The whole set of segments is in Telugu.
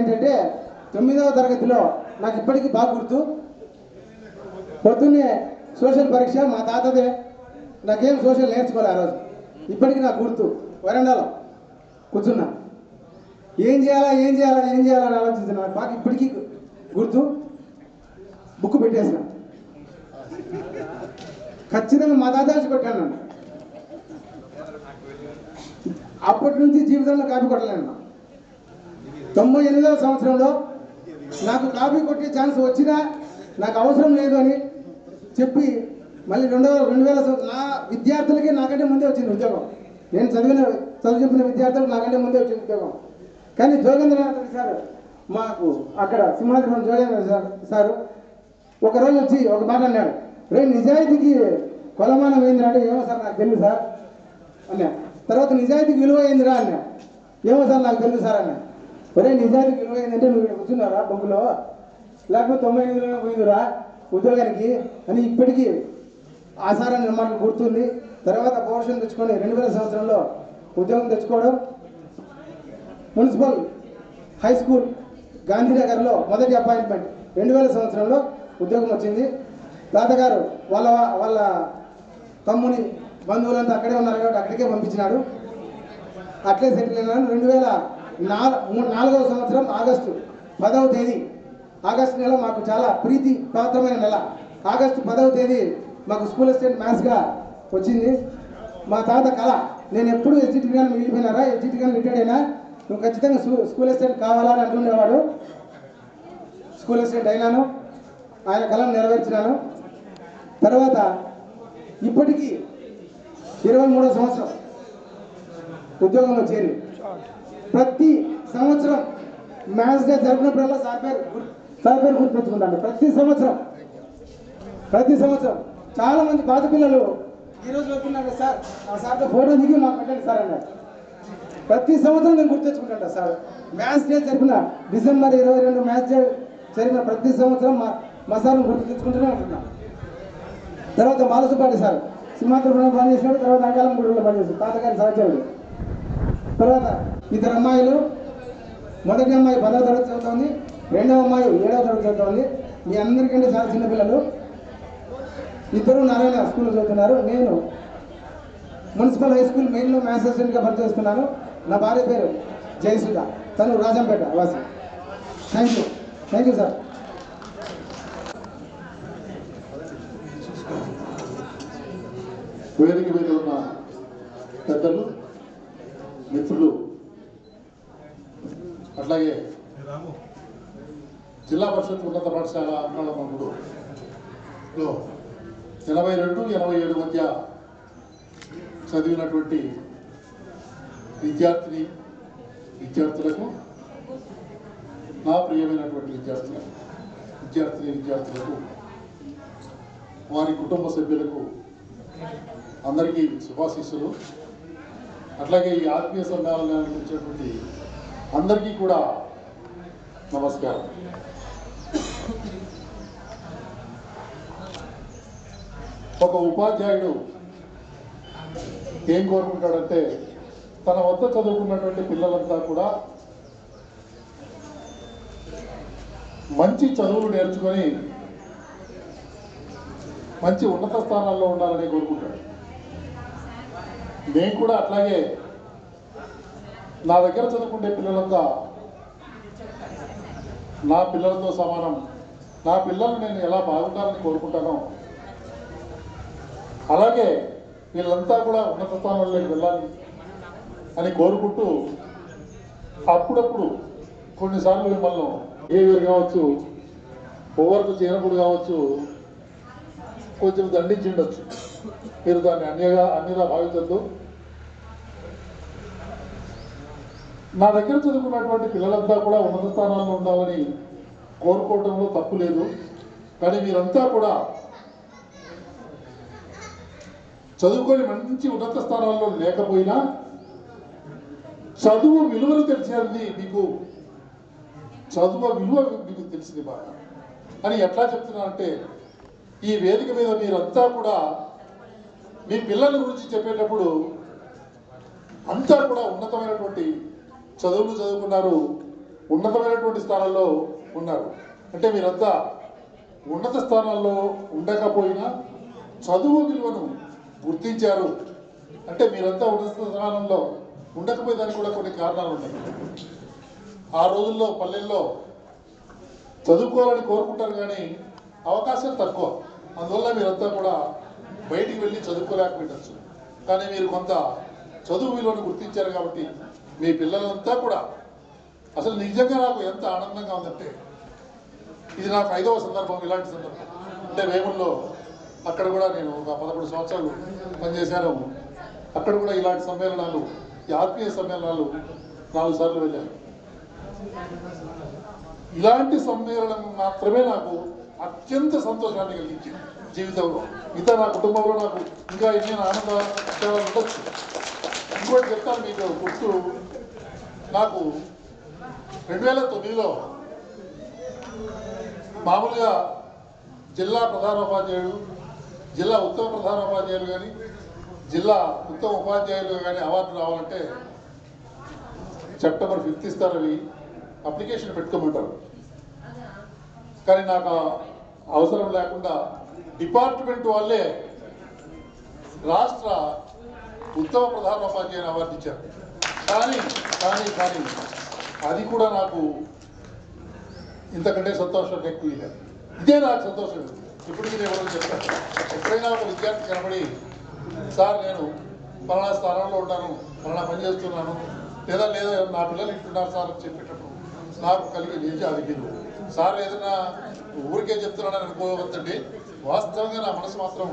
ఏంటంటే 9వ తరగతిలో నాకు ఇప్పటికీ బాగా గుర్తు. పొద్దున్నే సోషల్ పరీక్ష మా తాతదే. నాకేం సోషల్ నేర్చుకోలే ఆ రోజు. ఇప్పటికీ నాకు గుర్తు. వరండాలో కూర్చున్నా, ఏం చేయాలని ఆలోచించిన. నాకు ఇప్పటికీ గుర్తు. బుక్ పెట్టేసిన. ఖచ్చితంగా మా తాత వచ్చి కొట్టాను నన్ను. అప్పటి నుంచి జీవితంలో కాపీ కొట్టలేను. 98వ సంవత్సరంలో నాకు కాపీ కొట్టే ఛాన్స్ వచ్చినా నాకు అవసరం లేదు అని చెప్పి మళ్ళీ 2000 నా విద్యార్థులకి నాకంటే ముందే వచ్చింది ఉద్యోగం. నేను చదువు చెప్పిన విద్యార్థులకు నాకంటే ముందే వచ్చింది ఉద్యోగం. కానీ జోగేంద్రనాథ్ సార్ మాకు అక్కడ సింహాద్రిపురం జోగేంద్ర సారు ఒకరోజు వచ్చి ఒక మాట అన్నాడు, రే నిజాయితీకి కొలమానం ఏందిరా అంటే, ఏమో సార్ నాకు తెలుసు సార్ అన్నా. తర్వాత నిజాయితీకి విలువ ఏందిరా అన్నా. ఏమో సార్ నాకు తెలుసు సార్ అన్నా. ఒరే నిజాయితీకి విలువ ఏంటంటే నువ్వు ఇక్కడ కూర్చున్నారా బొగ్గులో, లేకపోతే 98లో పోయిందిరా ఉద్యోగానికి అని ఇప్పటికీ ఆ సార్ అని మనకు గుర్తుంది. తర్వాత ప్రమోషన్ తెచ్చుకొని 2000 సంవత్సరంలో ఉద్యోగం తెచ్చుకోవడం. మున్సిపల్ హై స్కూల్ గాంధీనగర్లో మొదటి అపాయింట్మెంట్ 2000 సంవత్సరంలో ఉద్యోగం వచ్చింది. తాతగారు వాళ్ళ తమ్ముని బంధువులంతా అక్కడే ఉన్నారు కాబట్టి అక్కడికే పంపించినాడు. అట్లే సెటిల్ అయినాను. 2004వ సంవత్సరం ఆగస్టు 10వ తేదీ, ఆగస్టు నెల మాకు చాలా ప్రీతి పాత్రమైన నెల. ఆగస్టు 10వ తేదీ మాకు స్కూల్ అసిస్టెంట్ మ్యాథ్స్గా వచ్చింది. మా తాత కళ, నేను ఎప్పుడు ఎస్జిటి గాని మిగిలిపోయినారా, ఎస్జిటి గాని రిటైర్డ్ అయినా నువ్వు ఖచ్చితంగా స్కూల్ అసిస్టెంట్ కావాలని అంటుండేవాడు. స్కూల్ అసిస్టెంట్ అయినాను, ఆయన కళను నెరవేర్చినాను. తర్వాత ఇప్పటికీ 23వ సంవత్సరం ఉద్యోగంలో చేరి ప్రతి సంవత్సరం మ్యాథ్స్ డే జరిపినప్పుడల్లా సార్ పేరు గుర్తుంచుకుంటాను. ప్రతి సంవత్సరం చాలా మంది పాత పిల్లలు ఈరోజు వెళ్తున్నారు సార్, ఆ సార్తో ఫోటో దిగి మాకు పెట్టండి సార్ అన్నారు. ప్రతి సంవత్సరం నేను గుర్తుంచుకుంటాను సార్. మ్యాథ్స్ డే జరిపిన డిసెంబర్ 22 మ్యాథ్స్ డే జరిగిన ప్రతి సంవత్సరం మా సార్ని గుర్తు తెచ్చుకుంటూనే ఉంటున్నాం. తర్వాత బాలసుబ్బారెడ్డి సార్ సింహాద్రిపురంలో పనిచేసినాడు. తర్వాత అంకాలం గుడిలో పనిచేస్తాడు, తాతగారి సహచరుడు. తర్వాత ఇద్దరు అమ్మాయిలు, మొదటి అమ్మాయి 10వ తరగతి చదువుతోంది, రెండవ అమ్మాయి 7వ తరగతి చదువుతోంది. మీ అందరికంటే చాలా చిన్నపిల్లలు. ఇద్దరు నారాయణ స్కూల్లో చదువుతున్నారు. నేను మున్సిపల్ హై స్కూల్ మెయిన్లో మ్యాథ్స్ అసిస్టెంట్గా పనిచేస్తున్నాను. నా భార్య పేరు జయసుధ, తను రాజంపేట వాసి. Thank you sir. వేదిక మీద ఉన్న పెద్దలు, మిత్రులు, అట్లాగే జిల్లా పరిషత్ ఉన్నత పాఠశాల అన్నాళమందులో 82-87 మధ్య చదివినటువంటి విద్యార్థులకు, నా ప్రియమైనటువంటి విద్యార్థులకు, వారి కుటుంబ సభ్యులకు అందరికీ శుభాశీస్సులు. అట్లాగే ఈ ఆత్మీయ సమ్మేళనానికి వచ్చినటువంటి అందరికీ కూడా నమస్కారం. ఒక ఉపాధ్యాయుడు ఏం కోరుకుంటాడంటే తన వద్ద చదువుకున్నటువంటి పిల్లలంతా కూడా మంచి చదువులు నేర్చుకొని మంచి ఉన్నత స్థానాల్లో ఉండాలని కోరుకుంటాడు. నేను కూడా అట్లాగే నా దగ్గర చదువుకునే పిల్లలంతా నా పిల్లలతో సమానం. నా పిల్లలు నేను ఎలా బాగుండాలని కోరుకుంటానో అలాగే వీళ్ళంతా కూడా ఉన్నత స్థానంలోకి వెళ్ళాలి అని కోరుకుంటూ అప్పుడప్పుడు కొన్నిసార్లు మిమ్మల్ని బిహేవియర్ కావచ్చు, ఓవర్కు చేరినప్పుడు కావచ్చు కొంచెం దండించిండొచ్చు. మీరు దాన్ని అన్యగా భావించద్దు. నా దగ్గర చదువుకున్నటువంటి పిల్లలంతా కూడా ఉన్నత స్థానాల్లో ఉండాలని కోరుకోవడంలో తప్పు లేదు. కానీ మీరంతా కూడా చదువుకొని మంచి ఉన్నత స్థానాల్లో లేకపోయినా చదువు విలువలు తెలిసేది మీకు, చదువు విలువ మీకు తెలిసింది బాగా అని ఎట్లా చెప్తున్నా అంటే, ఈ వేదిక మీద మీరంతా కూడా మీ పిల్లల గురించి చెప్పేటప్పుడు అంతా కూడా ఉన్నతమైనటువంటి చదువులు చదువుకున్నారు, ఉన్నతమైనటువంటి స్థానాల్లో ఉన్నారు. అంటే మీరంతా ఉన్నత స్థానాల్లో ఉండకపోయినా చదువు విలువను గుర్తించారు. అంటే మీరంతా ఉన్నత స్థానంలో ఉండకపోయేదానికి కూడా కొన్ని కారణాలు ఉన్నాయి. ఆ రోజుల్లో పల్లెల్లో చదువుకోవాలని కోరుకుంటారు కానీ అవకాశాలు తక్కువ. అందువల్ల మీరంతా కూడా బయటికి వెళ్ళి చదువుకోలేకపోయిండొచ్చు. కానీ మీరు కొంత చదువు విలువను గుర్తించారు కాబట్టి మీ పిల్లలంతా కూడా అసలు నిజంగా నాకు ఎంత ఆనందంగా ఉందంటే, ఇది నాకు 5వ సందర్భం ఇలాంటి సందర్భం. అంటే వేముల్లో అక్కడ కూడా నేను ఒక 11 సంవత్సరాలు పనిచేశాను. అక్కడ కూడా ఇలాంటి సమ్మేళనాలు, ఈ ఆత్మీయ సమ్మేళనాలు 4 సార్లు వెళ్ళాను. ఇలాంటి సమ్మేళనం మాత్రమే నాకు అత్యంత సంతోషాన్ని కలిగించింది జీవితంలో. మిగతా నా కుటుంబంలో నాకు ఇంకా ఎన్నో ఆనంద విషయాలు ఉండొచ్చు. ఇంకోటి చెప్తాను మీకు గుర్తు. నాకు 2009లో మామూలుగా జిల్లా ప్రధానోపాధ్యాయుడు, జిల్లా ఉత్తమ ప్రధానోపాధ్యాయులు కానీ, జిల్లా ఉత్తమ ఉపాధ్యాయులు కానీ అవార్డు రావాలంటే సెప్టెంబర్ 5 ఇస్తారు. అవి అప్లికేషన్ పెట్టుకోమంటారు. కానీ నాకు అవసరం లేకుండా డిపార్ట్మెంట్ వాళ్ళే రాష్ట్ర ఉత్తమ ప్రధానోపాధ్యాయుని అవార్డు ఇచ్చారు. కానీ కానీ కానీ అది కూడా నాకు ఇంతకంటే సంతోషం ఎక్కువ లేదు. ఇదే నాకు సంతోషం. ఇప్పటికీ నేను ఎవరు చెప్తాను, ఎప్పుడైనా ఒక విద్యార్థి కనబడి సార్ నేను పలానా స్థానంలో ఉంటాను, పలానా పని చేస్తున్నాను, లేదా నా పిల్లలు ఇంటున్నారు సార్ అని చెప్పేటప్పుడు నాకు కలిగి నిజ అది మీరు సార్ ఏదైనా ఊరికే చెప్తున్నాడని అనుకోవద్దండి. వాస్తవంగా నా మనసు మాత్రం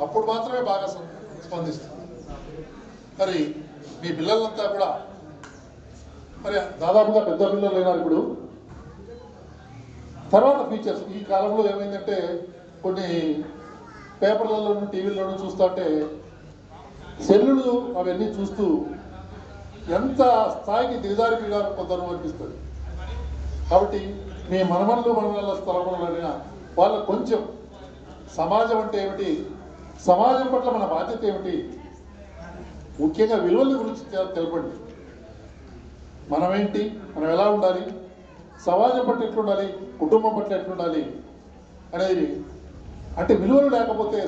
అప్పుడు మాత్రమే బాగా స్పందిస్తుంది. మరి మీ పిల్లలంతా కూడా మరి దాదాపుగా పెద్ద పిల్లలు అయినారు ఇప్పుడు. తర్వాత ఫీచర్స్ ఈ కాలంలో ఏమైందంటే కొన్ని పేపర్లలోనూ టీవీల్లోనూ చూస్తుంటే సెల్లులు అవన్నీ చూస్తూ ఎంత స్థాయికి దిగజారిపోయారు కొందరు అనిపిస్తుంది. కాబట్టి మీ మనమల్ల స్థలంలోనైనా వాళ్ళకు కొంచెం సమాజం అంటే ఏమిటి, సమాజం పట్ల మన బాధ్యత ఏమిటి, ముఖ్యంగా విలువల గురించి తెలపండి. మనమేంటి, మనం ఎలా ఉండాలి, సమాజం పట్ల ఎట్లుండాలి, కుటుంబం పట్ల ఎట్లుండాలి అనేది. అంటే విలువలు లేకపోతే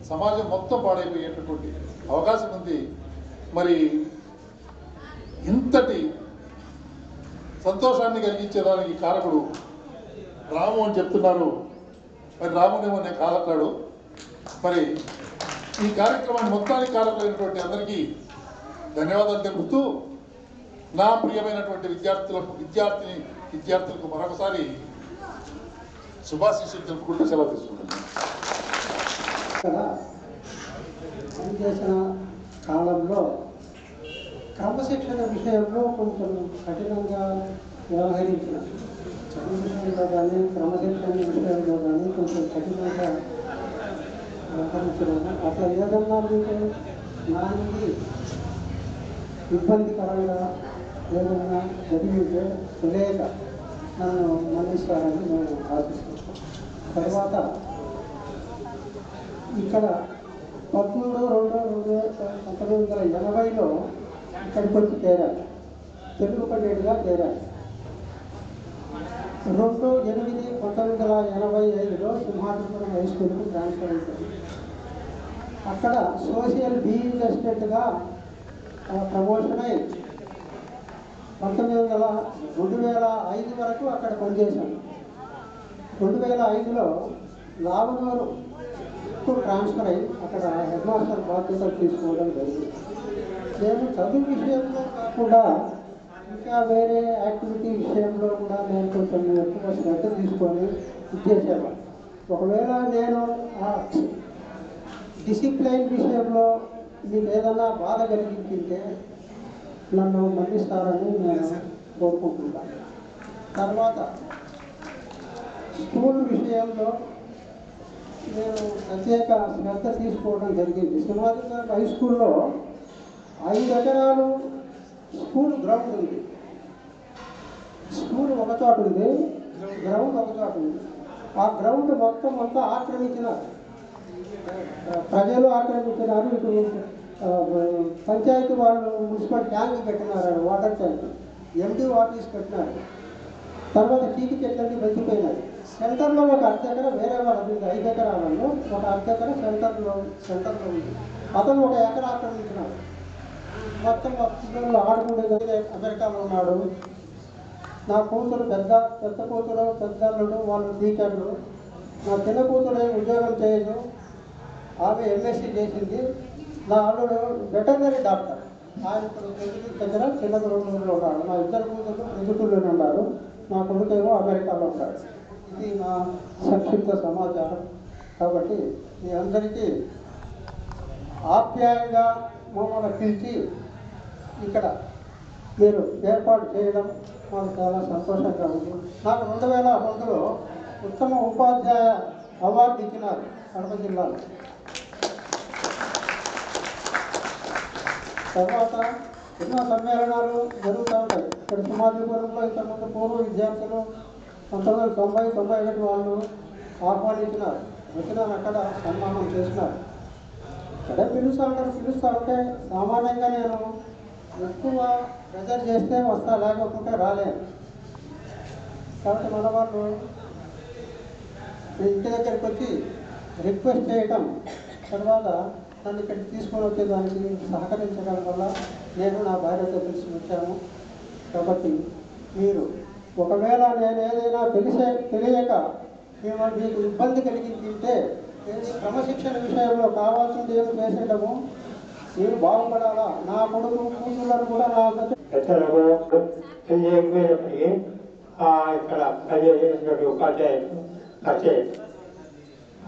సమాజం మొత్తం పాడైపోయేటటువంటి అవకాశం ఉంది. మరి ఇంతటి సంతోషాన్ని కలిగించేదానికి కారకుడు రాము అని చెప్తున్నారు. మరి రామునేమో నేను కాదన్నాడు. మరి ఈ కార్యక్రమాన్ని మొత్తానికి కారకులైనటువంటి అందరికీ ధన్యవాదాలు తెలుపుతూ నా ప్రియమైనటువంటి విద్యార్థులకు మరొకసారి శుభాశీస్సులు తెలుపుకుంటూ సెలవు తీసుకుంటున్నాను. పనిచేసిన కాలంలో క్రమశిక్షణ విషయంలో కొంచెం కఠినంగా వ్యవహరించిన, చదువు విషయంలో కానీ క్రమశిక్షణ విషయంలో కానీ కొంచెం కఠినంగా వ్యవహరించినాను. అట్లా ఏదన్నా మీకు నా నుండి ఇబ్బందికరంగా ఏదన్నా జరిగితే తెలియక నన్ను మన్నిస్తారని నేను ఆశిస్తున్నాను. తర్వాత ఇక్కడ 13/2/1980లో ఇక్కడికి వచ్చి చేరాలి, తెలుగు పండితుడిగా చేరాలి. 2/8/1985లో సింహాద్రిపురం హై స్కూల్కి ట్రాన్స్ఫర్ అవుతుంది. అక్కడ సోషల్ బీయింగ్ అసిస్టెంట్గా ప్రమోషన్ అయి 2005 వరకు అక్కడ పనిచేశాను. 2005లో లావనూరుకు ట్రాన్స్ఫర్ అయ్యి అక్కడ హెడ్ మాస్టర్ బాధ్యతలు తీసుకోవడం జరిగింది. నేను చదువు విషయంలో కాకుండా ఇంకా వేరే యాక్టివిటీ విషయంలో కూడా నేను కొంచెం ఎక్కువ శ్రద్ధ తీసుకొని ఇచ్చేసాను. ఒకవేళ నేను ఆ డిసిప్లైన్ విషయంలో మీకు ఏదైనా బాధ కలిగించింటే నన్ను మన్నిస్తారని నేను కోరుకుంటున్నాను. తర్వాత స్కూల్ విషయంలో నేను ప్రత్యేక శ్రద్ధ తీసుకోవడం జరిగింది. సింహాద్రిపురం హై స్కూల్లో 5 ఎకరాలు స్కూల్ గ్రౌండ్ ఉంది. స్కూల్ ఒక చోట ఉంది, గ్రౌండ్ ఒక చోట ఉంది. ఆ గ్రౌండ్ మొత్తం అంతా ఆక్రమించినారు, ప్రజలు ఆక్రమించినారు. ఇటు పంచాయతీ వాళ్ళు మున్సిపల్ ట్యాంక్ పెట్టినారు, వాటర్ ట్యాంక్. ఎండి ఆఫీస్ కట్టినారు. తర్వాత టీకి చెట్లన్నీ వెళ్తిపోయినాయి. సెంటర్లో ఒక అర్ధెకర వేరే వాళ్ళది 5 ఎకరాలలో ఒక అర్ధెకర సెంటర్లో ఉంది. అతను 1 ఎకరా ఆక్రమించినాడు. మొత్తం పిల్లలు ఆడుకుంటే అమెరికాలో ఉన్నాడు. నా కూతురు పెద్ద కూతురు పెద్దల్లుడు వాళ్ళు టీచర్లు. నా చిన్న కూతురు ఉద్యోగం చేయదు, ఆమె ఎంఎస్సీ చేసింది. నా అల్లుడు వెటర్నరీ డాక్టర్, ఆయన ఇప్పుడు దగ్గర చిన్నగూడూరులో ఉన్నాడు. నా 2 కూతురు ప్రొద్దుటూరులోనే ఉన్నారు. నా కొడుకేమో అమెరికాలో ఉంటాడు. ఇది నా సంక్షిప్త సమాచారం. కాబట్టి మీ అందరికీ ఆప్యాయంగా మమ్మల్ని పిలిచి ఇక్కడ మీరు ఏర్పాటు చేయడం మాకు చాలా సంతోషంగా ఉంది. నాకు 2002లో ఉత్తమ ఉపాధ్యాయ అవార్డు ఇచ్చినారు కడప జిల్లాలో. తర్వాత ఎన్నో సమ్మేళనాలు జరుగుతూ ఉంటాయి. ఇక్కడ సమాధిపురంలో ఇంతకుముందు పూర్వ విద్యార్థులు 1990-91 వాళ్ళు ఆహ్వానించినారు. వచ్చినారు, అక్కడ సన్మానం చేసినారు. అక్కడే పిలుస్తూ ఉంటే సామాన్యంగా నేను ఎక్కువ ప్రెజర్ చేస్తే వస్తా, లేకపోతే రాలేను. కాబట్టి మన వాళ్ళు ఇంటి దగ్గరికి వచ్చి రిక్వెస్ట్ చేయటం, తర్వాత నన్ను ఇక్కడికి తీసుకొని వచ్చేదానికి సహకరించడం వల్ల నేను నా భార్యతో కలిసి వచ్చాము. కాబట్టి మీరు ఒకవేళ నేను ఏదైనా తెలియక మీకు ఇబ్బంది కలిగిందంటే క్రమశిక్షణ విషయంలో కావాల్సింది ఏమి చేసేయడము, మీరు బాగుపడాలా. నా కొడుకు కూతుళ్ళను కూడా నా తెలియకపోయినప్పటికీ ఇక్కడ పనిచేసినటువంటి ఉపాధ్యాయులు వచ్చాయి.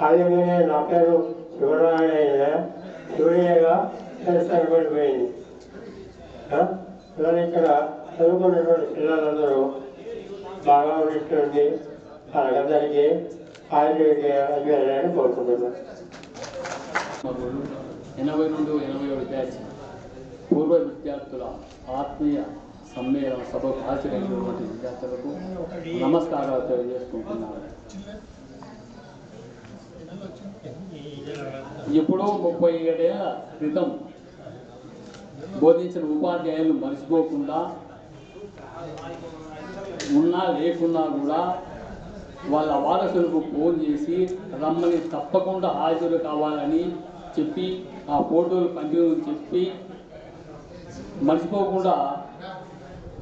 అదేవిధంగా నా పేరు శివనారాయణ, శివయ్యగా సరిపడిపోయింది. అలానే ఇక్కడ చదువుకున్నటువంటి పిల్లలందరూ బాగా ఉన్నట్టుంది. వాళ్ళందరికీ ఆయుర్వేదాన్ని కోరుకుంటున్నాను. 82-87 బ్యాచ్ పూర్వ విద్యార్థుల ఆత్మీయ సమ్మేళన సభకు హాజరైనటువంటి విద్యార్థులకు నమస్కారాలు తెలియజేసుకుంటున్నారు. ఎప్పుడో 37 ఏళ్ల క్రితం బోధించిన ఉపాధ్యాయులు మర్చిపోకుండా ఉన్నా లేకున్నా కూడా వాళ్ళ వారసులకు ఫోన్ చేసి రమ్మని తప్పకుండా హాజరు కావాలని చెప్పి ఆ ఫోటోలు కంటిన్యూ చెప్పి మర్చిపోకుండా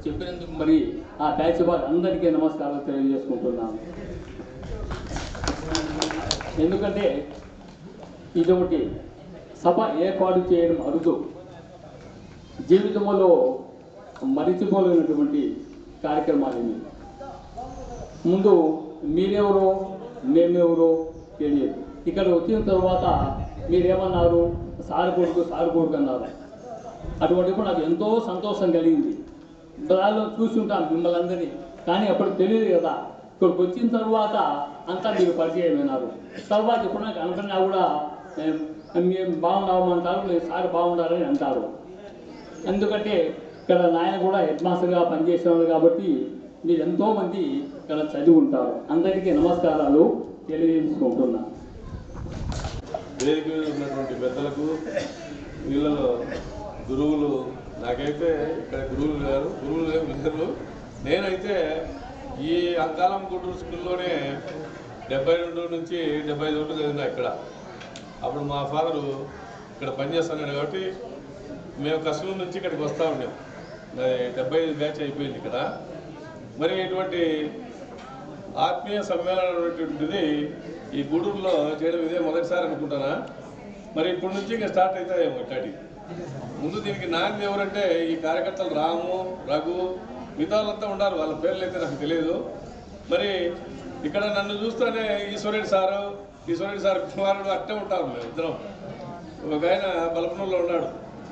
చెప్పినందుకు మరి ఆ బ్యాచ్ వాళ్ళందరికీ నమస్కారాలు తెలియజేసుకుంటున్నాను. ఎందుకంటే ఇదొకటి సభ ఏర్పాటు చేయడం అరుదు, జీవితంలో మరిచిపోలేనటువంటి కార్యక్రమాలు. ముందు మీరెవరో మేమెవరో తెలియదు. ఇక్కడ వచ్చిన తర్వాత మీరేమన్నారు, సార్ కొడుకు అన్నారు. అటువంటిప్పుడు నాకు ఎంతో సంతోషం కలిగింది. దానిలో చూస్తుంటాను మిమ్మల్ని అందరినీ, కానీ అప్పుడు తెలియదు కదా. ఇక్కడికి వచ్చిన తర్వాత అంతా మీరు పరిచయమైనారు. తర్వాత ఇప్పుడు నాకు అనుకున్నా కూడా మేము బాగున్నామంటారు, లేదు సార్ బాగుండాలని అంటారు. ఎందుకంటే ఇక్కడ నాయన కూడా హెడ్ మాస్టర్గా పనిచేసేవారు కాబట్టి మీరు ఎంతోమంది ఇక్కడ చదివి ఉంటారు. అందరికీ నమస్కారాలు తెలియజేసుకుంటున్నాను. వేదిక మీద ఉన్నటువంటి పెద్దలకు, వీళ్ళలో గురువులు, నాకైతే ఇక్కడ గురువులు లేరు. నేనైతే ఈ అంకాలం గుంటూరు స్కూల్లోనే 72 నుంచి 75 వరకు చదివినా ఇక్కడ. అప్పుడు మా ఫాదరు ఇక్కడ పనిచేస్తున్నాడు కాబట్టి మేము కష్టం నుంచి ఇక్కడికి వస్తూ ఉన్నాం. 75 బ్యాచ్ అయిపోయింది ఇక్కడ. మరి ఇటువంటి ఆత్మీయ సమ్మేళనం అనేటువంటిది ఈ గూడూరులో చేయడం ఇదే మొదటిసారి అనుకుంటానా. మరి ఇప్పటి నుంచి ఇంకా స్టార్ట్ అవుతాయేమో ఇట్లాంటి. ముందు దీనికి నాయకులు ఎవరంటే ఈ కార్యకర్తలు రాము, రఘు, మిగతా వాళ్ళంతా ఉన్నారు. వాళ్ళ పేర్లు అయితే నాకు తెలియదు. మరి ఇక్కడ నన్ను చూస్తూనే ఈశ్వరెడ్డి సార్ కుమారుడు అట్టే ఉంటారు. మేము ఇద్దరం. ఒక ఆయన బలపనూరులో ఉన్నాడు,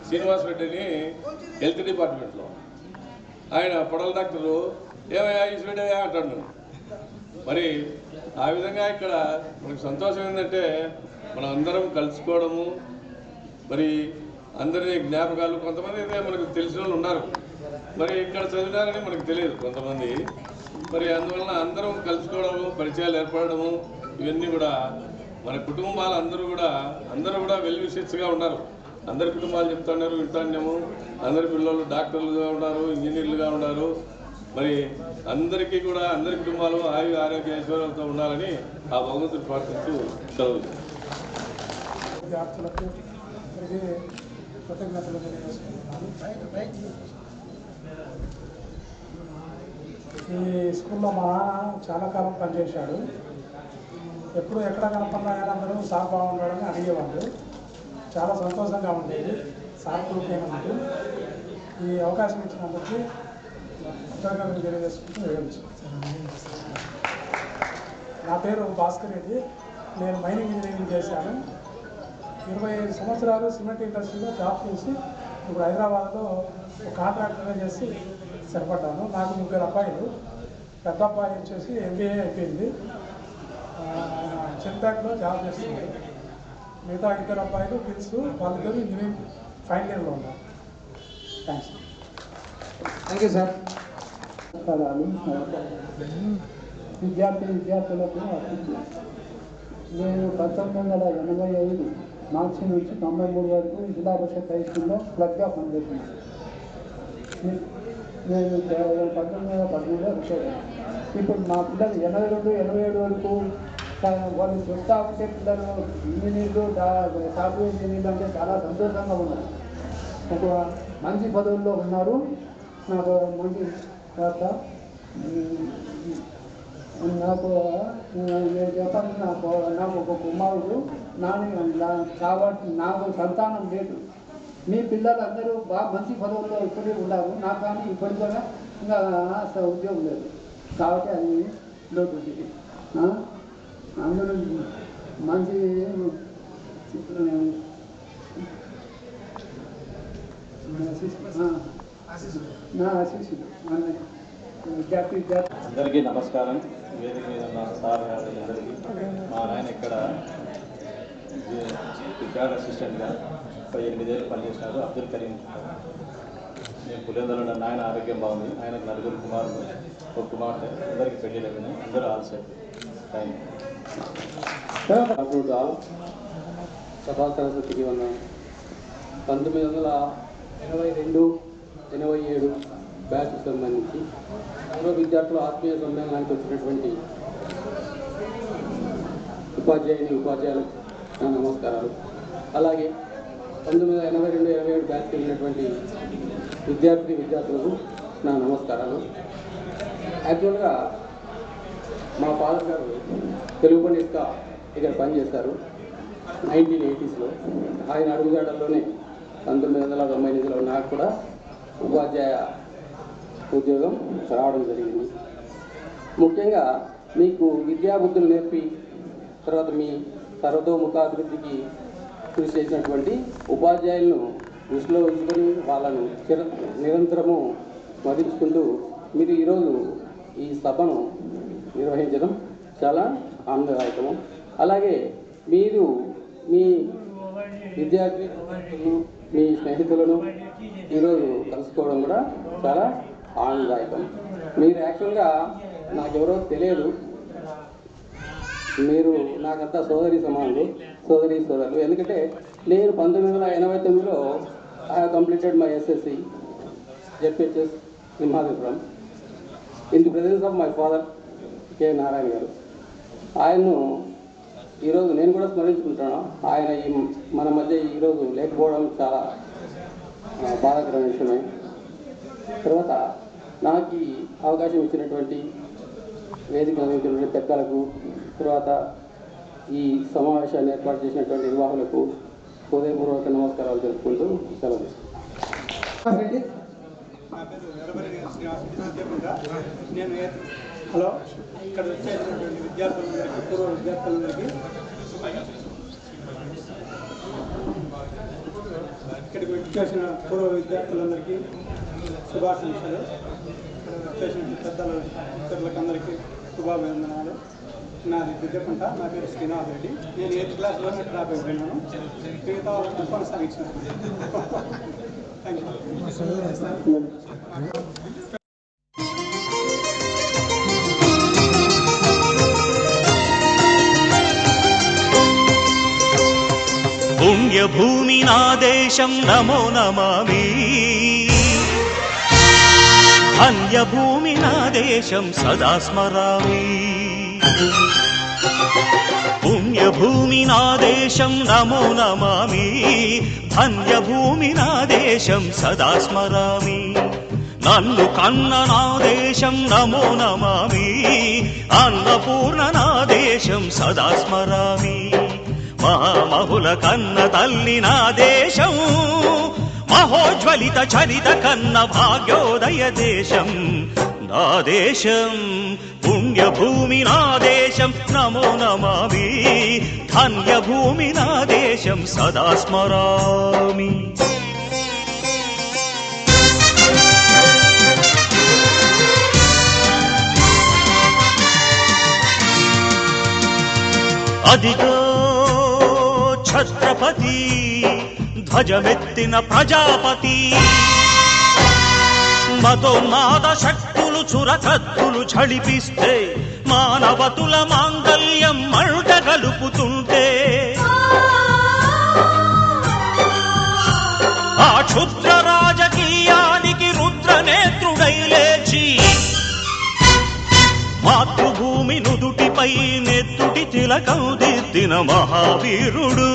శ్రీనివాస్ రెడ్డి అని, హెల్త్ డిపార్ట్మెంట్లో. ఆయన పొడల డాక్టరు, ఏమయ్యా ఈశ్వరెడ్డయ్యా అంటాడు నన్ను. మరి ఆ విధంగా ఇక్కడ మనకు సంతోషం ఏంటంటే మనం అందరం కలుసుకోవడము, మరి అందరి జ్ఞాపకాలు. కొంతమంది అయితే మనకు తెలిసిన వాళ్ళు ఉన్నారు, మరి ఇక్కడ చదివినారని మనకు తెలియదు కొంతమంది. మరి అందువలన అందరం కలుసుకోవడము, పరిచయాలు ఏర్పడము, ఇవన్నీ కూడా మన కుటుంబాలు అందరూ కూడా వెల్ విషెస్గా ఉన్నారు. అందరి కుటుంబాలు చెప్తున్నారు, వింటున్నాము. అందరి పిల్లలు డాక్టర్లుగా ఉన్నారు, ఇంజనీర్లుగా ఉన్నారు. మరి అందరికీ కూడా అందరి కుటుంబాలు ఆరోగ్య ఐశ్వర్యాలతో ఉండాలని ఆ భగవంతుడు ప్రార్థిస్తూ సెలవు. విద్యార్థులకు కృతజ్ఞతలు తెలియజేసుకుంటున్నాను. ఈ స్కూల్లో మా నాన్న చాలా కాలం పనిచేశాడు. ఎప్పుడు ఎక్కడ కనపడినా కానీ అందరూ సార్ బాగుండాలని అడిగేవాళ్ళు. చాలా సంతోషంగా ఉండేది సార్ గ్రూప్. ఈ అవకాశం ఇచ్చినందుకు కృతజ్ఞతలు తెలియజేసుకుంటూ వివరించాను. నా పేరు భాస్కర్ రెడ్డి. నేను మైనింగ్ ఇంజనీరింగ్ చేశాను. 25 సంవత్సరాలు సిమెంట్ ఇండస్ట్రీలో జాబ్ చేసి ఇప్పుడు హైదరాబాద్లో ఒక కాంట్రాక్టర్గా చేసి స్థిరపడ్డాను. నాకు 3 అబ్బాయిలు. పెద్ద అబ్బాయి వచ్చేసి MBA అయిపోయింది, చెన్పాక్లో జాబ్ చేస్తున్నారు. మిగతా 2 అబ్బాయిలు కిడ్స్, వాళ్ళిద్దరూ ఇంజనీరింగ్ ఫైనల్ ఇయర్లో ఉన్నారు. థ్యాంక్స్. Thank you sir. విద్యార్థులకు నేను 1985 మార్చి నుంచి 93 వరకు జిల్లా పరిషత్ హై స్కూల్లో క్లబ్గా పనిచేస్తున్నాను. నేను 1913లో రిటైర్. ఇప్పుడు మా పిల్లలు 82, 87 వరకు వాళ్ళు చూస్తూ ఉంటే పిల్లలు ఇంజనీర్లు, సాఫ్ట్వేర్ ఇంజనీర్లు అంటే చాలా సంతోషంగా ఉన్నారు. ఒక మంచి పదవుల్లో ఉన్నారు. నాకు మంచి తర్వాత నాకు చెప్పాలి, నాకు ఒక కుమారుడు కాబట్టి నాకు సంతానం లేదు. మీ పిల్లలందరూ బాగా మంచి పదవుల్లో ఇప్పుడే ఉన్నారు. నాకు కానీ ఇప్పటి కూడా ఇంకా ఉద్యోగం లేదు కాబట్టి అది లోటు. అందరూ మంచి నా ఆశీస్సులు అందరికీ నమస్కారం. వేదిక మీద ఉన్న సార్ గారికి, మా నాయన ఇక్కడ రికార్డ్ అసిస్టెంట్గా 8 ఏళ్ళు పనిచేసినారు. అబ్దుల్ కరీం. నేను పులివెందులో ఉన్న నాయన ఆరోగ్యం బాగుంది. ఆయనకు 4 కుమారులు, 1 కుమార్తె. అందరికీ పెళ్లిళ్ళు అయినాయి. అందరూ ఆల్ సెట్. Thank you. సభా సరస్వతికి ఉన్నాను. 1982, 87 బ్యాచ్ సంబంధించి పూర్వ విద్యార్థుల ఆత్మీయ సమ్మేళనానికి వచ్చినటువంటి ఉపాధ్యాయులకు నా నమస్కారాలు. అలాగే 1982, 87 బ్యాచ్కి వెళ్ళినటువంటి విద్యార్థులకు నా నమస్కారాలు. యాక్చువల్గా మా ఫాదర్ గారు తెలుగు పండిట్గా ఇక్కడ పనిచేస్తారు 1980స్లో. ఆయన అడుగుజాడల్లోనే 1998లో నాకు కూడా ఉపాధ్యాయ ఉద్యోగం రావడం జరిగింది. ముఖ్యంగా మీకు విద్యాబుద్ధులు నేర్పి తర్వాత మీ సర్వతోముఖాభివృద్ధికి కృషి చేసినటువంటి ఉపాధ్యాయులను దృష్టిలో ఉంచుకొని వాళ్ళను నిరంతరము స్మరించుకుంటూ మీరు ఈరోజు ఈ సభను నిర్వహించడం చాలా ఆనందదాయకము. అలాగే మీరు మీ విద్యార్థులను, మీ స్నేహితులను ఈరోజు కలుసుకోవడం కూడా చాలా ఆనందదాయకం. మీరు యాక్చువల్గా నాకెవరో తెలియదు, మీరు నాకంతా సోదరి సమానులు, సోదరులు. ఎందుకంటే నేను 1989లో I have completed my SSC ZPHS Simhadripuram in the presence of my father K. Narayana garu. ఆయన్ను ఈరోజు నేను కూడా స్మరించుకుంటున్నాను. ఆయన మన మధ్య ఈరోజు లేకపోవడం చాలా బాధాకరమైన విషయమే. తర్వాత నాకు ఈ అవకాశం ఇచ్చినటువంటి వేదిక అందించినటువంటి పెద్దలకు, తర్వాత ఈ సమావేశాన్ని ఏర్పాటు చేసినటువంటి నిర్వాహకులకు హృదయపూర్వక నమస్కారాలు తెలుపుకుంటూ సెలవు తీసుకుంటాను. హలో, ఇక్కడ వచ్చేటువంటి విద్యార్థులందరికీ, పూర్వ విద్యార్థులందరికీ, ఇక్కడికి వచ్చేసిన పూర్వ విద్యార్థులందరికీ శుభాకాంక్షలు. ఇక్కడ వచ్చేసిన పెద్దలకు అందరికీ శుభాభివందనాలు. నాది దిగ్గకుంట. నా పేరు శ్రీనాథ్ రెడ్డి. నేను 8th క్లాస్లోనే డ్రాప్ అయిపోయినాను. మిగతా వాళ్ళని కొనసాగించాను. Thank you. పుణ్యభూమి నా దేశం నమో నమామి ధన్యభూమి నా దేశం సదా స్మరామి పుణ్యభూమి నా దేశం నమో నమామి ధన్యభూమి నా దేశం సదా స్మరామి నన్ను కన్న నా దేశం నమో నమామి అన్నపూర్ణ నా దేశం సదా స్మరామి మహామహుల కన్న తల్లి నా దేశం మహోజ్వలిత చరిత కన్న భాగ్యోదయ దేశం నా దేశం పుణ్యభూమి నా దేశం నమో నమామి ధన్యభూమి నా దేశం సదా స్మరామి అదిగో ఛత్రపతి ధ్వజమెత్తిన ప్రజాపతి మతోన్మాద శక్తులు చురకత్తులు ఝళిపిస్తే మానవతుల మాంగల్యం మంట గలుపుతుంటే ఆ క్షుద్ర రాజకీయానికి రుద్రనేత్రుడై లేచి మాతృభూమి నుదుటిపై నెత్తుటి తిలకం దిద్దిన మహావీరుడు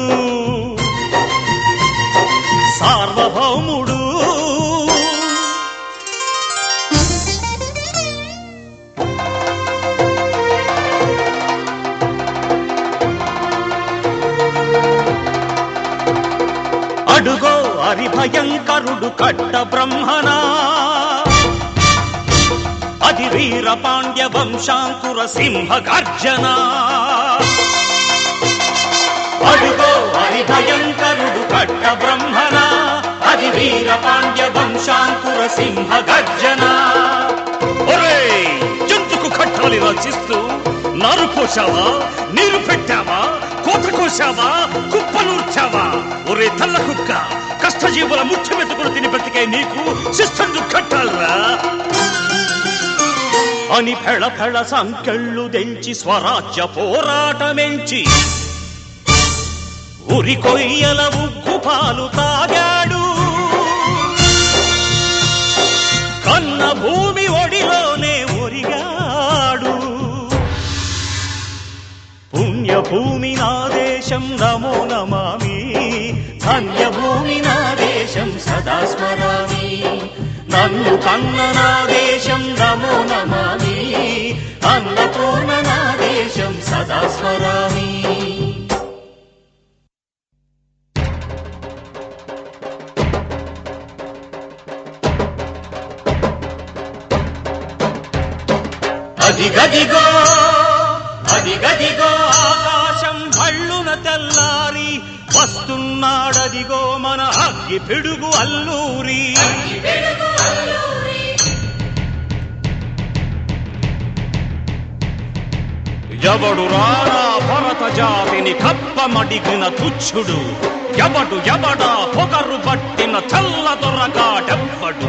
సార్వభౌముడు అడుగో హరిభయంకరుడు కట్ట బ్రహ్మనా అది వీర పాండ్య వంశాంకుర సింహ గర్జన అడుగో హరిభయంకరుడు కట్ట బ్రహ్మణ అది వీర పాండ్య వంశాంకుర సింహ గర్జన ఒరే జంతుకు కట్టాలి రచిస్తూ నారు కోసావా నీరు పెట్టావా కోత కోసావా కుప్పనూర్చావా ఒరే తల్ల కుక్క కష్టజీవుల ముఖ్యమెత్తుకులు తిని బ్రతికే నీకు శిస్తందు కట్టాలరా అని ఫెళ ఫెళ సంకెళ్ళు దెంచి స్వరాజ్య పోరాటమెంచి ఉరి కొయ్యల ఉగ్గు పాలు తాగాడు కన్న భూమి ఒడిలోనే ఒరిగాడు పుణ్యభూమి నా దేశం నమో నమామి ధన్యభూమి నా దేశం సదా స్మరామి నన్ను కన్న నా దేశం నమో నమామి అన్నపూర్ణ నా దేశం సదా స్మరామి అదిగదిగో అదిగదిగో ఆకాశం భళ్ళున తెల్లారి వస్తున్నాడదిగో మన అగ్గి పిడుగు అల్లూరి ఎవడు రారా భరత జాతిని కప్పమడిగిన తుచ్చుడు ఎవడు ఎవడా పొగరు పట్టిన చల్ల దొరగాడెవ్వడు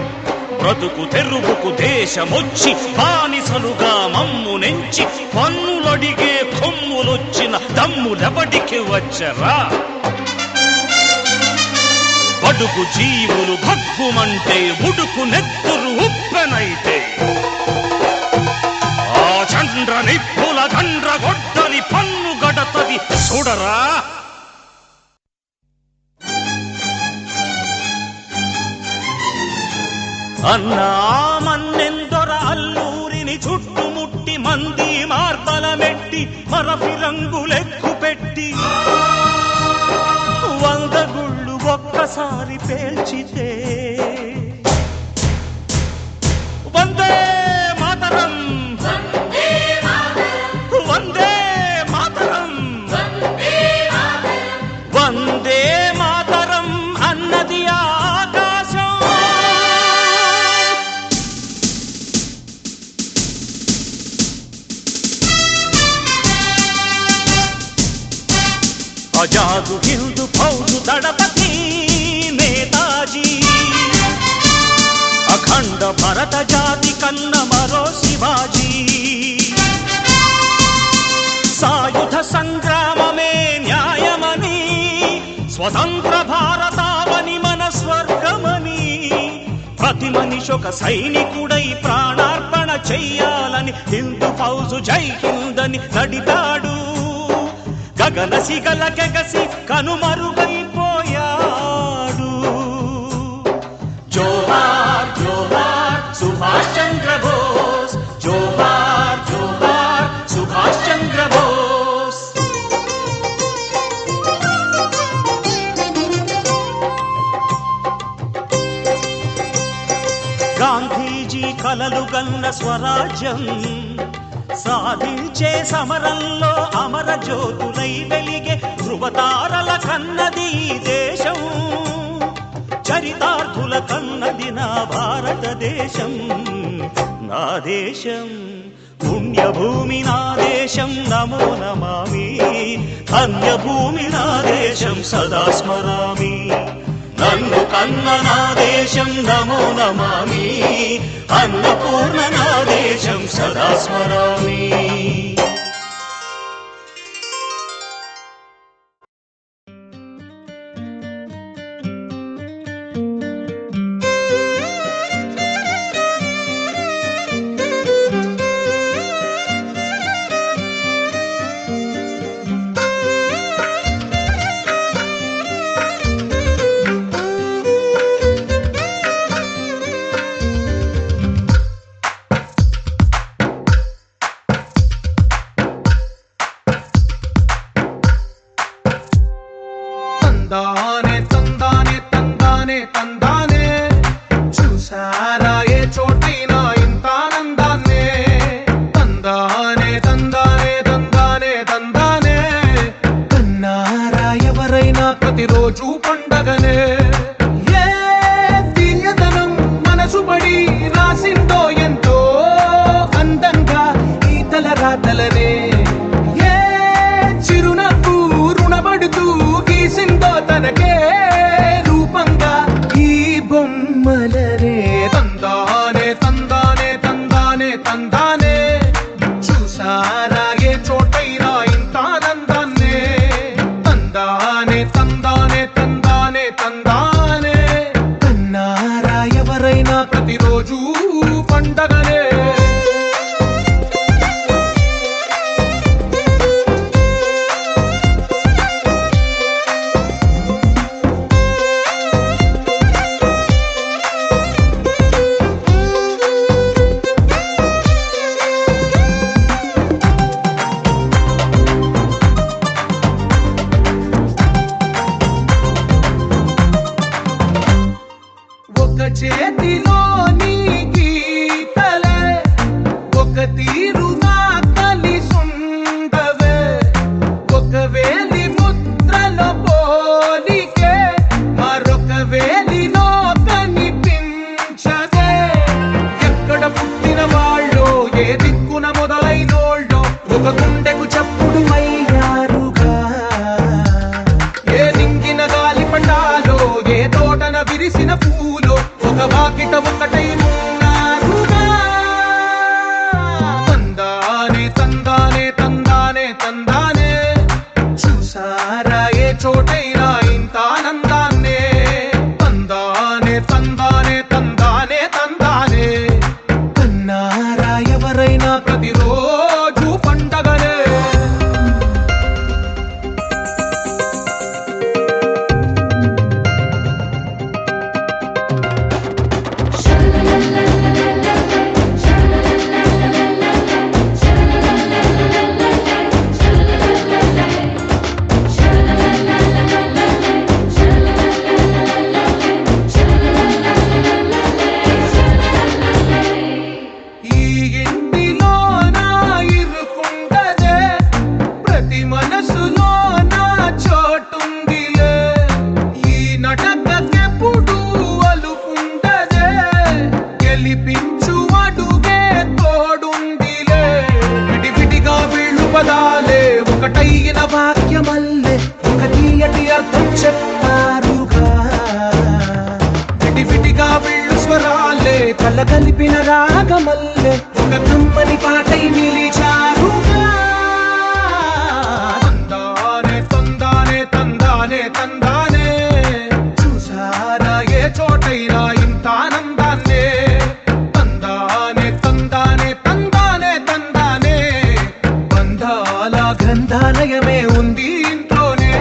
బ్రతుకు తెరువుకు దేశమొచ్చి బానిసలుగా మమ్ము నెంచి పన్నులడిగే కొమ్ములొచ్చిన దమ్ములెవడికి వచ్చరా బడుగు జీవులు భగ్గుమంటే ఉడుకు నెత్తురు ఉప్పెనైతే ఆ చంద్ర నిప్పుల గండ్ర గొడ్డలి పన్ను గడతది చూడరా అన్నా మన్నెందొర అల్లూరిని చుట్టుముట్టి మంది మార్బలమెట్టి మరఫిరంగులెక్కు పెట్టి 100 గుళ్ళు ఒక్కసారి పేల్చితే వందే మాతరం వందే మాతరం వందే మాతరం అన్నది ఆకాశం ఆజాదు హిందూ ఫౌజు దళపతి నేతాజీ అఖండ భరత జాతి కన్న మరో శివాజీ సాయుధ సంగ్రామమే న్యాయమని స్వతంత్ర భారత ప్రతి మనిషి ఒక సైనికుడై ప్రాణార్పణ చెయ్యాలని హిందూ ఫౌజు జై హిందని నడిపాడు. గగన సిగల గెగసి కనుమరుగైపోయాడు. జోహార్ జోహార్ సుభాష్ చంద్ర బోస్, జోహార్ జోహార్ సుభాష్ చంద్ర బోస్. గాంధీజీ కలలు గన్న స్వరాజ్యం సాధించే సమరంలో అమర జ్యోతులై వెలిగే ధృవతారల కన్నది ఈ దేశం. చరితార్థుల కన్నది నా భారతదేశం. నా దేశం పుణ్యభూమి, నా దేశం నమో నమామి. ధన్యభూమి నా దేశం సదా స్మరామి. నన్ను కన్న నా దేశం నమో నమామి. అన్నపూర్ణ నా దేశం సదా స్మరామి. తందానే తందానే తందానే తందానే చూసారా ఏ చోటైనా ఇంత ఆనందాన్నే. తందానే తందానే తందానే తందానే కన్నారా ఎవరైనా ప్రతిరోజు పండగనే. ఏ తీయదనం మనసు పడి రాసిందో ఎంతో అందంగా ఈ తల రాతలనే. ఏ చిరునవ్వు రుణపడుతూ గీసిందో తనకే రూపంగా ఈ బొమ్మలనే. తందానే తందానే తందానే తందానే చూసారా ఏ చోటైనా ఇంత ఆనందాన్నే. తందానే తందానే తందానే తందానే కన్నారా ఎవరైనా ప్రతిరోజు పండగనే. ఒక చేతిలోని గీతలే ఒక తీరుగా కలిసుండవే. ఒక వేలి ముద్రలో పోలికే మరొక వేలిలో కనిపించదే. ఎక్కడ పుట్టిన వాళ్ళో ఏ దిక్కున మొదలైనోళ్ళో ఒక గుండెకు చప్పుడు అయ్యారుగా. ఏ నింగిన గాలి పండాలో ఏ తోటన విరిసిన పూలో ఒక వాకిట ఒకటై ఉన్నారుగా. తందానే తందానే తందానే తందానే చూసారా ఏ చోటైనా ఇంత ఆనందాన్నే. తందానే తందానే తందానే తందానే కన్నారా ఎవరైనా ప్రతిరోజు పండగనే. ఈ ఇంటిలో నా ఇరుకుండదే ప్రతి మనసులో నా చోటుందిలే. ఈ నటకెప్పుడు అలుకుండదే గెలిపించు అడుగే తోడుందిలే. విడివిడిగా వీళ్ళు పదాలే ఒకటైన వాక్యమల్లే ఒక తీయటి అర్థం చెప్పారుగా. విడివిడిగా వీళ్ళు స్వరాలే కల కలిపిన రాగమల్లే ఒక కమ్మని పాటై నిలిచారుగా. తందానే తందానే తందానే తందానే చూసారా ఏ చోటైనా ఇంత ఆనందాన్నే. గ్రంథాలయమే ఉంది ఇంట్లోనే.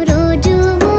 రోజు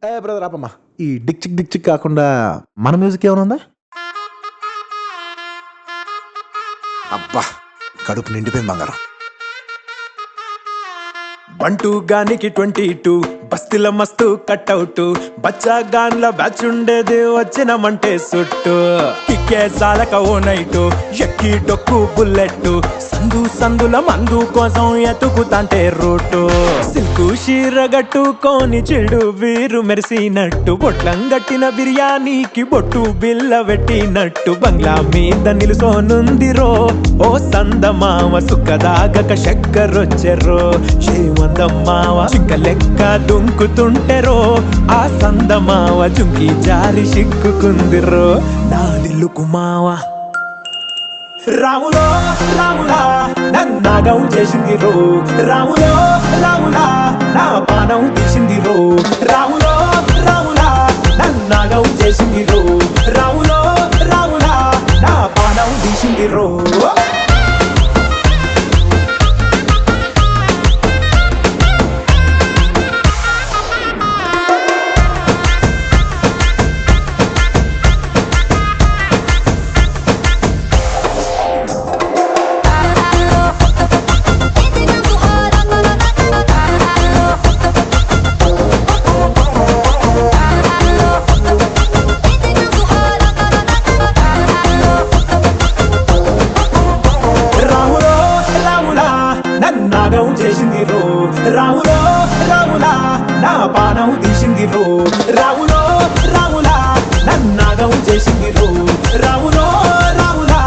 బ్రదర్ ఆపమ్మా. ఈ డిక్ చిక్ కాకుండా మన మ్యూజిక్ ఏమైనా ఉందా? అబ్బా కడుపు నిండిపోయింది బంగారం. 1-2 గానికి 22 బస్తిల మస్తు కట్అవుట్ బచ్చా గాన్ల బ్యాచ్ ఉండేది వచ్చినమంటే సుట్టు కిక్కే సాలక ఓ నైటు ఎక్కి డొక్కు బుల్లెట్ సందుల మందు కోసం ఎతుకుతాంటే రూటు సిల్కు షీరగట్టుకోని చెడు వీరు మెరిసినట్టు బొట్లం గట్టిన బిర్యానీకి బొట్టు బిల్ల పెట్టినట్టు బంగ్లా మీద నిలుసోనుందిరో ఓ సందమావ సుక్కదాగక చక్కరొచ్చెరో శ్రీమందమ్మావ చింక లెక్క దుంకుతుంటెరో ఆ సందమావ చుంకి జారి సిక్కుకుందిరో నా దిల్లుకు మావ రాములో రాములా నన్నాగం చేసింది రో రాములో రాములా నా పానం తీసింది రో రాములో రాములా నన్నాగం చేసింది రో రాములో రాములా నా పానం తీసింది రో చేసింది రో రాములో రాములా నా పానం తీసింది రో రాములో రాములా నన్నాగం చేసింది రో రాములో రాములా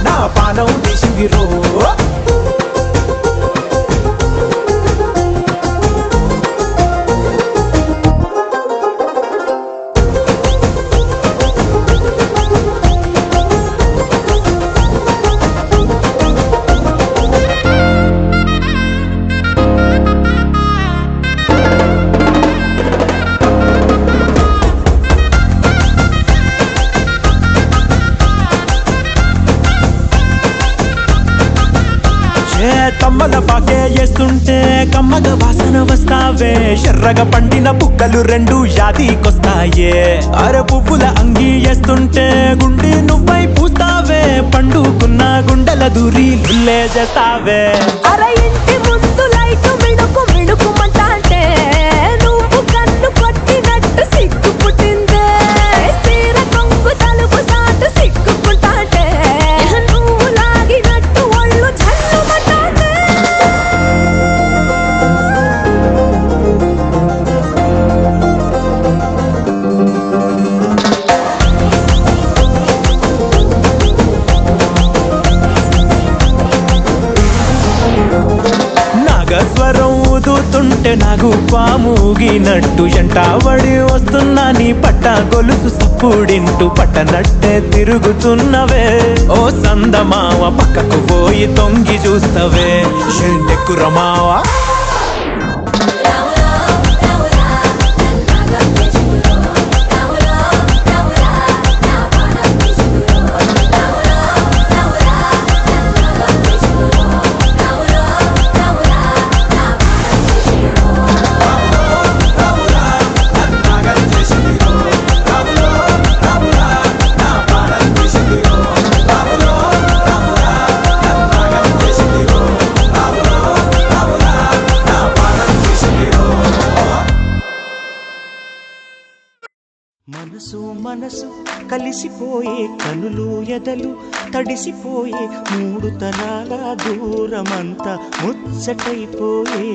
నా పానం తీసింది రో తమ్మల పాకే చేస్తుంటే కమ్మగ వాసన వస్తావే ఎర్రగా పండిన బుక్కలు 2 యాదికొస్తాయే అర పువ్వుల అంగి వేస్తుంటే గుండి నువ్వై పూస్తావే పండుకున్న గుండెల దూరి లుల్లే చేస్తావే అర ఇంటి ముందు లైట్ మిడుకు మిడుకుమంటే నువ్వు కన్ను కొట్టినట్టు సిగ్గు పుట్టిందే తీర కొంగు తలుపు సాటు సిగ్గుకుంటాంటే నువ్వు లాగినట్టు ఒళ్ళు జల్లుమంటాంటే నాగస్వరం ఊదుతుంటే నాకు పాముగినట్టు ఎంటావడి వస్తున్నా నీ పట్ట గొలుసు సప్పుడింటూ పట్టనట్టే తిరుగుతున్నవే ఓ సందమావ పక్కకు పోయి తొంగి చూస్తవే షెండెక్కురమావా మనసు మనసు కలిసిపోయే కనులు ఎదలు తడిసిపోయే 3 తరాల దూరమంతా ముచ్చటైపోయే